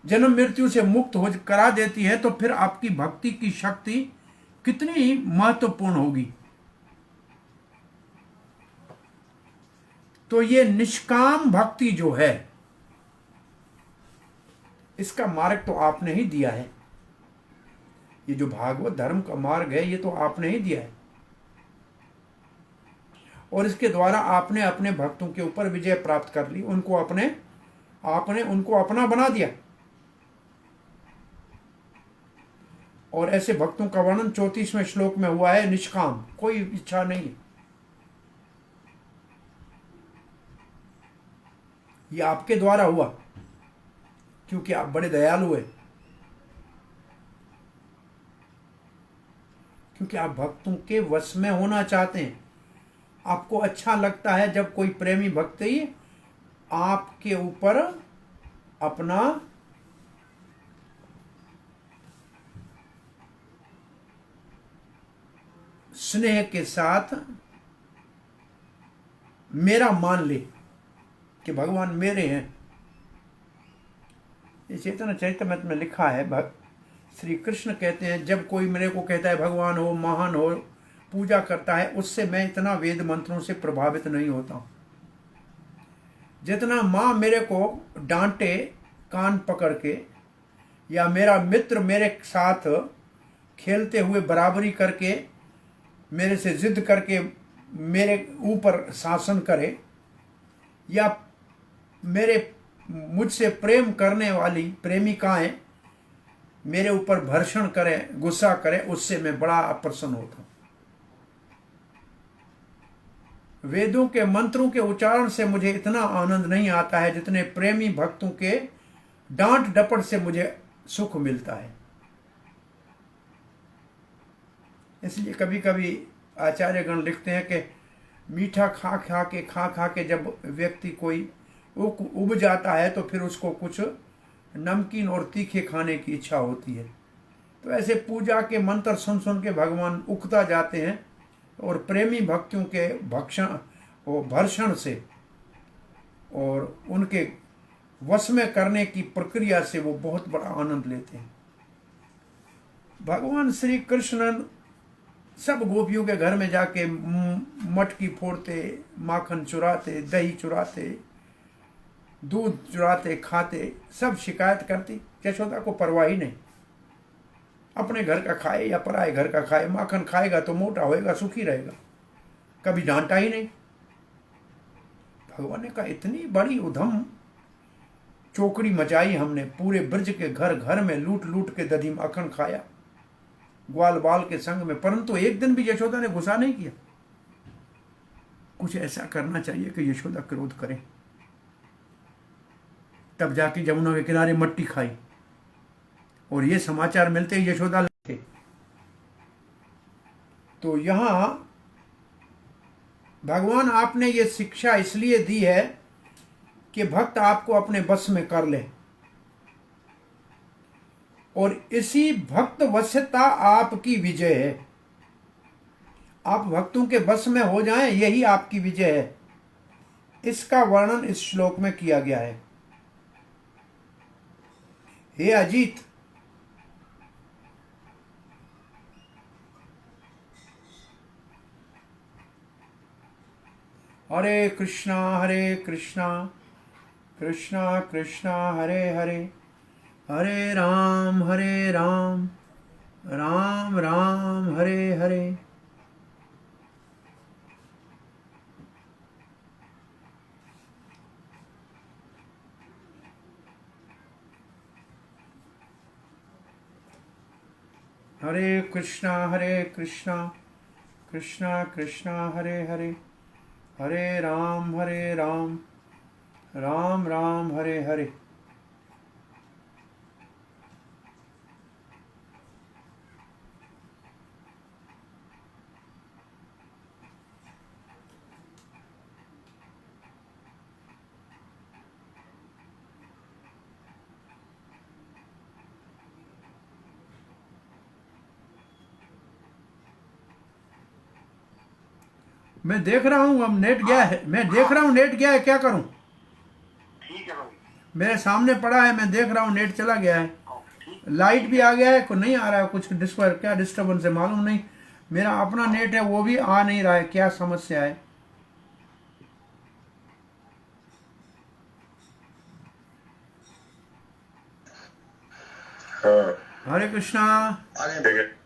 जन्म मृत्यु से मुक्त हो करा देती है। तो फिर आपकी भक्ति की शक्ति कितनी महत्वपूर्ण होगी। तो ये निष्काम भक्ति जो है, इसका मार्ग तो आपने ही दिया है। ये जो भागवत धर्म का मार्ग है, ये तो आपने ही दिया है, और इसके द्वारा आपने अपने भक्तों के ऊपर विजय प्राप्त कर ली। आपने उनको अपना बना दिया। और ऐसे भक्तों का वर्णन 34वें श्लोक में हुआ है। निष्काम, कोई इच्छा नहीं है। ये आपके द्वारा हुआ, क्योंकि आप बड़े दयालु हैं, क्योंकि आप भक्तों के वश में होना चाहते हैं। आपको अच्छा लगता है जब कोई प्रेमी भक्त ही आपके ऊपर अपना स्नेह के साथ मेरा मान ले कि भगवान मेरे हैं। ये चैतन्य चरितमृत में लिखा है, श्री कृष्ण कहते हैं, जब कोई मेरे को कहता है भगवान हो, महान हो, पूजा करता है, उससे मैं इतना वेद मंत्रों से प्रभावित नहीं होता हूं जितना माँ मेरे को डांटे कान पकड़ के, या मेरा मित्र मेरे साथ खेलते हुए बराबरी करके मेरे से जिद करके मेरे ऊपर शासन करे, या मुझसे प्रेम करने वाली प्रेमिकाएं मेरे ऊपर भर्षण करें, गुस्सा करें, उससे मैं बड़ा अप्रसन्न होता हूं। वेदों के मंत्रों के उच्चारण से मुझे इतना आनंद नहीं आता है जितने प्रेमी भक्तों के डांट डपट से मुझे सुख मिलता है। इसलिए कभी कभी आचार्यगण लिखते हैं कि मीठा खा खा के जब व्यक्ति कोई उब जाता है, तो फिर उसको कुछ नमकीन और तीखे खाने की इच्छा होती है। तो ऐसे पूजा के मंत्र सुन के भगवान उकता जाते हैं, और प्रेमी भक्तों के भर्षण से और उनके वश में करने की प्रक्रिया से वो बहुत बड़ा आनंद लेते हैं। भगवान श्री कृष्ण सब गोपियों के घर में जाके मटकी फोड़ते, माखन चुराते, दही चुराते, दूध चुराते, खाते, सब शिकायत करती। यशोदा को परवाह ही नहीं, अपने घर का खाए या पराए घर का खाए, माखन खाएगा तो मोटा होएगा, सुखी रहेगा, कभी डांटा ही नहीं। भगवान ने कहा, इतनी बड़ी उधम चौकड़ी मचाई हमने, पूरे ब्रज के घर घर में लूट लूट के दधी माखन खाया ग्वाल बाल के संग में, परंतु एक दिन भी यशोदा ने गुस्सा नहीं किया। कुछ ऐसा करना चाहिए कि यशोदा क्रोध करें। तब जाके जमुना के किनारे मट्टी खाई। और ये समाचार मिलते ही यशोदा थे। तो यहाँ भगवान आपने ये शिक्षा इसलिए दी है कि भक्त आपको अपने बस में कर ले, और इसी भक्त वश्यता आपकी विजय है। आप भक्तों के बस में हो जाएं, यही आपकी विजय है। इसका वर्णन इस श्लोक में किया गया है। हे अजीत, हरे कृष्णा कृष्णा कृष्णा हरे हरे, हरे राम राम राम हरे हरे। हरे कृष्णा कृष्णा कृष्णा हरे हरे, हरे राम राम राम हरे हरे। मैं देख रहा हूँ अब नेट गया है, मैं देख रहा हूँ नेट गया है, क्या करूँ? ठीक है भाई। मेरे सामने पड़ा है, मैं देख रहा हूँ नेट चला गया है। लाइट भी आ गया है, को नहीं आ रहा है, कुछ क्या डिस्टर्बेंस है मालूम नहीं। मेरा अपना नेट है वो भी आ नहीं रहा है, क्या समस्या है? हाँ हरे कृष्णा। ठीक है।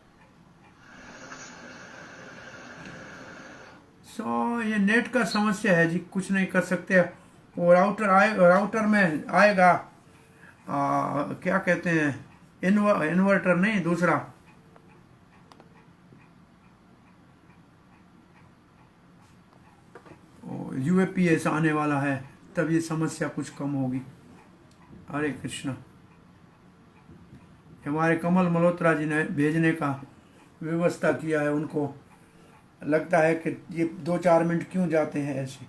ये नेट का समस्या है जी, कुछ नहीं कर सकते। वो राउटर में आएगा, क्या कहते हैं, इन्वर्टर नहीं, दूसरा यूएपीएस आने वाला है, तब ये समस्या कुछ कम होगी। हरे कृष्णा। हमारे कमल मल्होत्रा जी ने भेजने का व्यवस्था किया है, उनको लगता है कि ये 2-4 मिनट क्यों जाते हैं ऐसे।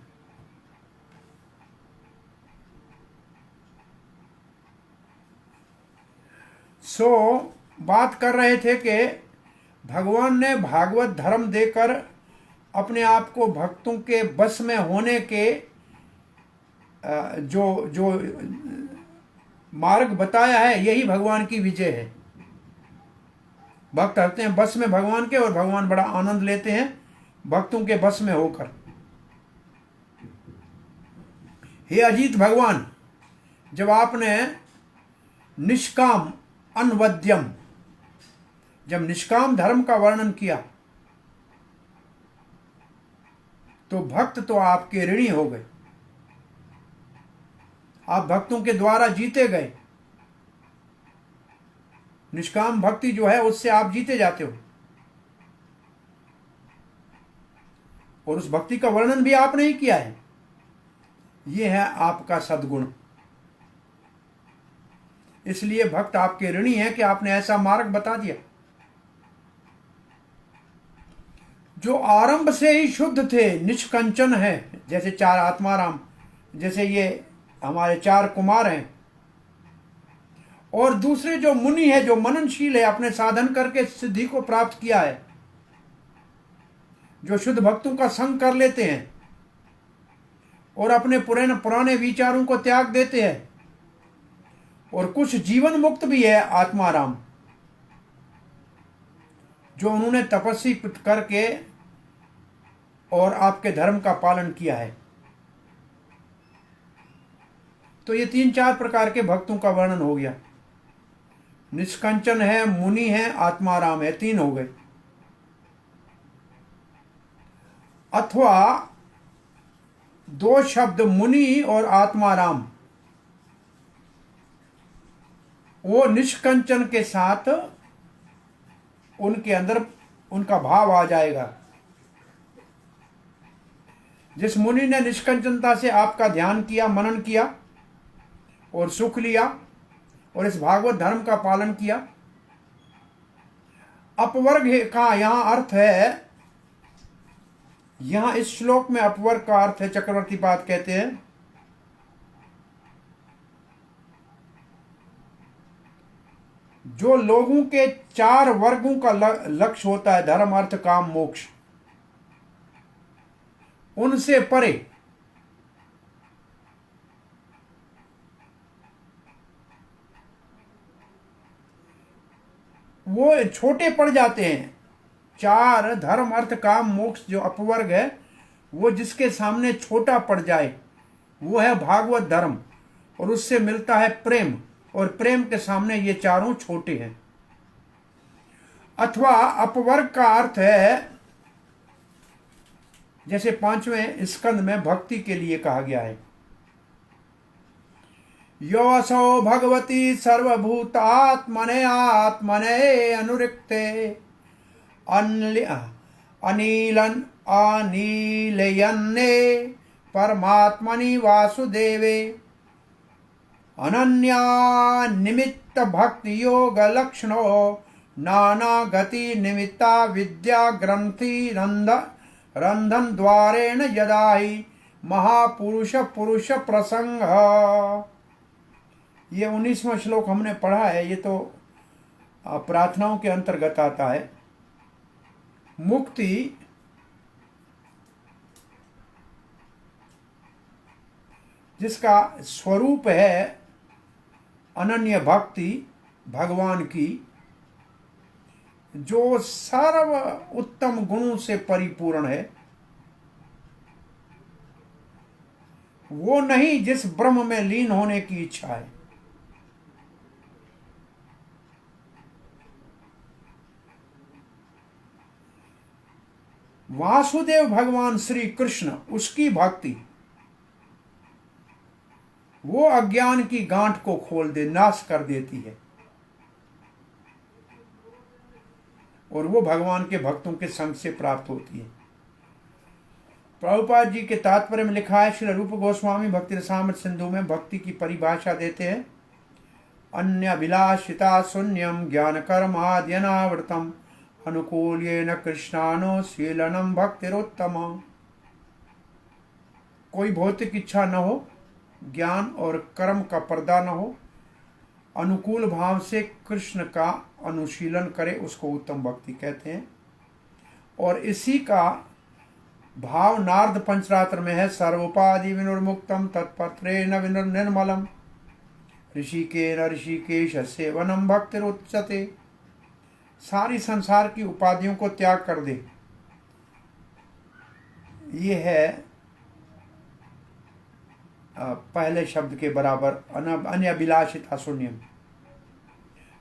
बात कर रहे थे कि भगवान ने भागवत धर्म देकर अपने आप को भक्तों के बस में होने के जो मार्ग बताया है, यही भगवान की विजय है। भक्त आते हैं बस में भगवान के, और भगवान बड़ा आनंद लेते हैं भक्तों के बस में होकर। हे अजीत भगवान, जब आपने निष्काम अनवद्यम, जब निष्काम धर्म का वर्णन किया, तो भक्त तो आपके ऋणी हो गए। आप भक्तों के द्वारा जीते गए। निष्काम भक्ति जो है उससे आप जीते जाते हो, और उस भक्ति का वर्णन भी आपने ही किया है। यह है आपका सद्गुण। इसलिए भक्त आपके ऋणी है कि आपने ऐसा मार्ग बता दिया। जो आरंभ से ही शुद्ध थे, निष्कंचन है, जैसे 4 आत्माराम, जैसे ये हमारे 4 कुमार हैं, और दूसरे जो मुनि है, जो मननशील है, अपने साधन करके सिद्धि को प्राप्त किया है, जो शुद्ध भक्तों का संग कर लेते हैं और अपने पुराने विचारों को त्याग देते हैं, और कुछ जीवन मुक्त भी है आत्माराम, जो उन्होंने तपस्या करके और आपके धर्म का पालन किया है। तो ये 3-4 प्रकार के भक्तों का वर्णन हो गया। निष्कंचन है, मुनि है, आत्माराम है, 3 हो गए। अथवा 2 शब्द मुनि और आत्माराम, वो निष्कंचन के साथ उनके अंदर उनका भाव आ जाएगा। जिस मुनि ने निष्कंचनता से आपका ध्यान किया, मनन किया, और सुख लिया और इस भागवत धर्म का पालन किया। अपवर्ग का यहां अर्थ है, यहां इस श्लोक में अपवर्ग का अर्थ है, चक्रवर्ती पाद कहते हैं, जो लोगों के 4 वर्गों का लक्ष्य होता है, धर्म अर्थ काम मोक्ष, उनसे परे। वो छोटे पड़ जाते हैं। 4 धर्म अर्थ काम मोक्ष जो अपवर्ग है, वो जिसके सामने छोटा पड़ जाए वो है भागवत धर्म, और उससे मिलता है प्रेम, और प्रेम के सामने ये चारों छोटे हैं। अथवा अपवर्ग का अर्थ है, जैसे 5वें स्कंद में भक्ति के लिए कहा गया है, योऽसौ भगवती सर्वभूतात्मने आत्मने अनुरिक्ते अनिलयन्ने परमात्मनि वासुदेवे अनन्या निमित्त भक्ति योग लक्षणो नाना गति निमित्ता विद्या ग्रंथि रंधन द्वारेण यदा ही महापुरुष पुरुष प्रसंग। ये 19वां श्लोक हमने पढ़ा है, ये तो प्रार्थनाओं के अंतर्गत आता है। मुक्ति जिसका स्वरूप है अनन्य भक्ति भगवान की, जो सर्व उत्तम गुणों से परिपूर्ण है, वो नहीं जिस ब्रह्म में लीन होने की इच्छा है। वासुदेव भगवान श्री कृष्ण, उसकी भक्ति वो अज्ञान की गांठ को खोल दे, नाश कर देती है, और वो भगवान के भक्तों के संग से प्राप्त होती है। प्रभुपाद जी के तात्पर्य में लिखा है, श्री रूप गोस्वामी भक्ति रसामृत सिंधु में भक्ति की परिभाषा देते हैं, अन्यभिलाषिता शून्यम ज्ञान कर्म आद्यनावृतम अनुकूल्येन कृष्णानुशीलनम भक्तिरोत्तम। कोई भौतिक इच्छा न हो, ज्ञान और कर्म का पर्दा न हो, अनुकूल भाव से कृष्ण का अनुशीलन करे, उसको उत्तम भक्ति कहते हैं। और इसी का भाव नारद पंचरात्र में है, सर्वोपाधि विनुर्मुक्तम तत्पत्रेण विनुर्निर्मलम ऋषिकेन ऋषिकेश सेवनम भक्तिरुच्यते। सारी संसार की उपाधियों को त्याग कर दे, ये है पहले शब्द के बराबर, अन्यभिलाषिता शून्यम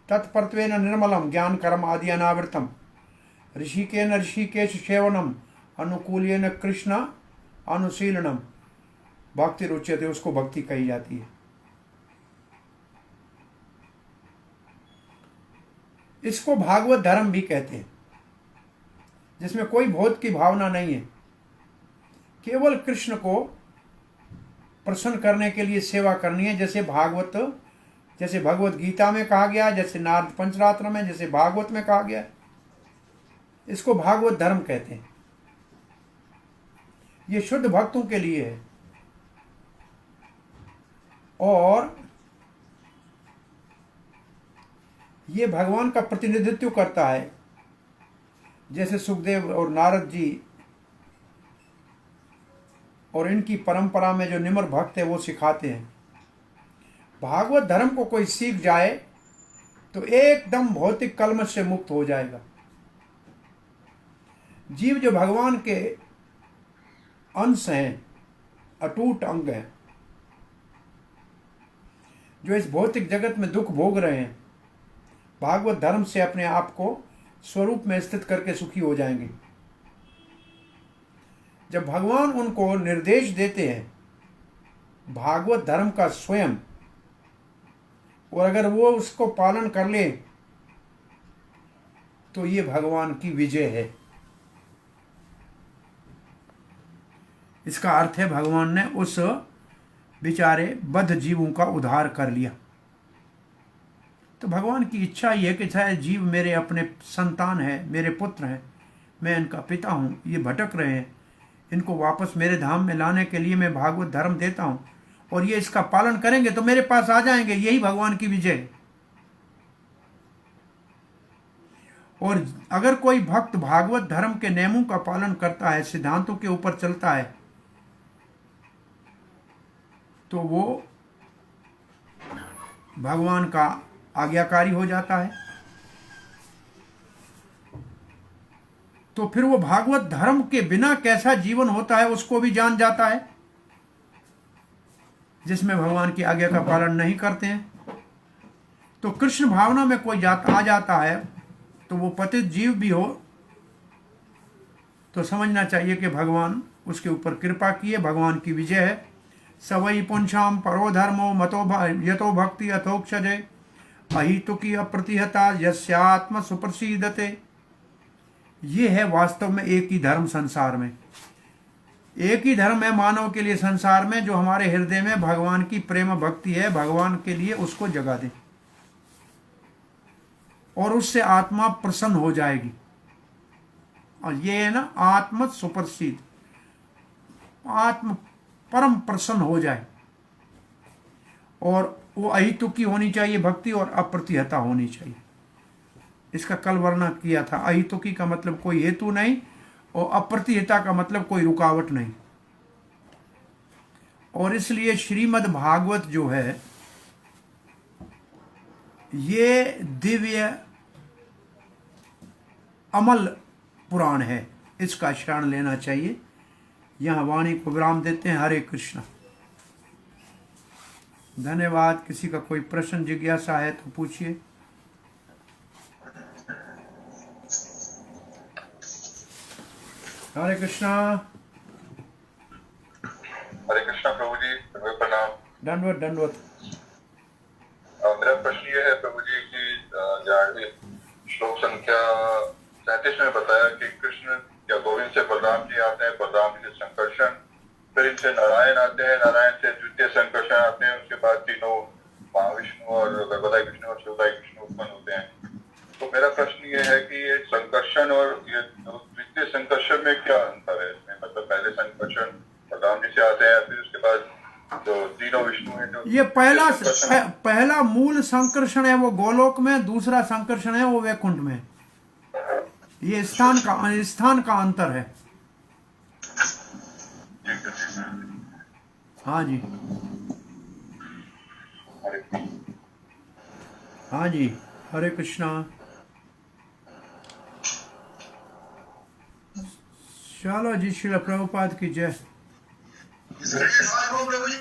तत्परत्वेन निर्मलम ज्ञान कर्म आदि अनावृतम ऋषिकेन ऋषिकेश सेवनम अनुकूल्येन कृष्ण अनुशीलनम भक्ति रुच्यते, उसको भक्ति कही जाती है। इसको भागवत धर्म भी कहते हैं, जिसमें कोई भौत की भावना नहीं है, केवल कृष्ण को प्रसन्न करने के लिए सेवा करनी है, जैसे भगवत गीता में कहा गया, जैसे नारद पंचरात्र में, जैसे भागवत में कहा गया। इसको भागवत धर्म कहते हैं। ये शुद्ध भक्तों के लिए है, और ये भगवान का प्रतिनिधित्व करता है, जैसे सुखदेव और नारद जी और इनकी परंपरा में जो निम्र भक्त है वो सिखाते हैं। भागवत धर्म को कोई सीख जाए तो एकदम भौतिक कलमश से मुक्त हो जाएगा। जीव जो भगवान के अंश हैं, अटूट अंग हैं, जो इस भौतिक जगत में दुख भोग रहे हैं, भागवत धर्म से अपने आप को स्वरूप में स्थित करके सुखी हो जाएंगे। जब भगवान उनको निर्देश देते हैं भागवत धर्म का स्वयं, और अगर वो उसको पालन कर ले तो ये भगवान की विजय है। इसका अर्थ है भगवान ने उस बेचारे बद्ध जीवों का उद्धार कर लिया। तो भगवान की इच्छा ये है कि चाहे जीव मेरे अपने संतान है, मेरे पुत्र हैं, मैं इनका पिता हूँ, ये भटक रहे हैं, इनको वापस मेरे धाम में लाने के लिए मैं भागवत धर्म देता हूँ और ये इसका पालन करेंगे तो मेरे पास आ जाएंगे। यही भगवान की विजय है। और अगर कोई भक्त भागवत धर्म के नियमों का पालन करता है, सिद्धांतों के ऊपर चलता है, तो वो भगवान का आज्ञाकारी हो जाता है। तो फिर वो भागवत धर्म के बिना कैसा जीवन होता है उसको भी जान जाता है, जिसमें भगवान की आज्ञा का पालन नहीं करते हैं। तो कृष्ण भावना में कोई आ जाता है तो वो पतित जीव भी हो तो समझना चाहिए कि भगवान उसके ऊपर कृपा किए, भगवान की विजय है। सवई पुंसाम परो धर्मो मतो यतो भक्ति अथोक्षजे अहितुकी अप्रतिहता यस्यात्म सुप्रसीदते। ये है वास्तव में एक ही धर्म संसार में, एक ही धर्म है मानव के लिए संसार में, जो हमारे हृदय में भगवान की प्रेम भक्ति है, भगवान के लिए उसको जगा दे और उससे आत्मा प्रसन्न हो जाएगी। और ये है ना आत्म सुप्रसीद, आत्म परम प्रसन्न हो जाए। और वो अहितुकी होनी चाहिए भक्ति और अप्रतिहता होनी चाहिए। इसका कल वर्णन किया था। अहितुकी का मतलब कोई हेतु नहीं और अप्रतिहता का मतलब कोई रुकावट नहीं। और इसलिए श्रीमद् भागवत जो है ये दिव्य अमल पुराण है, इसका शरण लेना चाहिए। यहाँ वाणी को विराम देते हैं। हरे कृष्ण। धन्यवाद। किसी का कोई प्रश्न जिज्ञासा है तो पूछिए। हरे कृष्णा। हरे कृष्णा प्रभु जी, प्रणाम। दंडवत दंडवत। मेरा प्रश्न ये है प्रभु जी कि जहाँ श्लोक संख्या 37 में बताया कि कृष्ण या गोविंद से बलराम जी आते हैं, बलराम जी से संकर्षण, फिर इनसे नारायण आते हैं, नारायण से द्वितीय संकर्षण आते हैं, उसके बाद तीनों महाविष्णु और गर्भदाई विष्णु और शिवदाई विष्णु उत्पन्न होते हैं। तो मेरा प्रश्न ये है कि ये संकर्षण और ये द्वितीय संकर्षण में क्या अंतर है इसमें? मतलब पहले संकर्षण बलराम जी से आते हैं, फिर उसके बाद जो तीनों विष्णु है, जो ये पहला मूल संकर्षण है वो गोलोक में, दूसरा संकर्षण है वो वैकुंठ में। ये स्थान का अंतर है। हाँ जी, हाँ जी। हरे कृष्णा। चलो जी, श्रील प्रभुपाद की जय। प्रभु जी।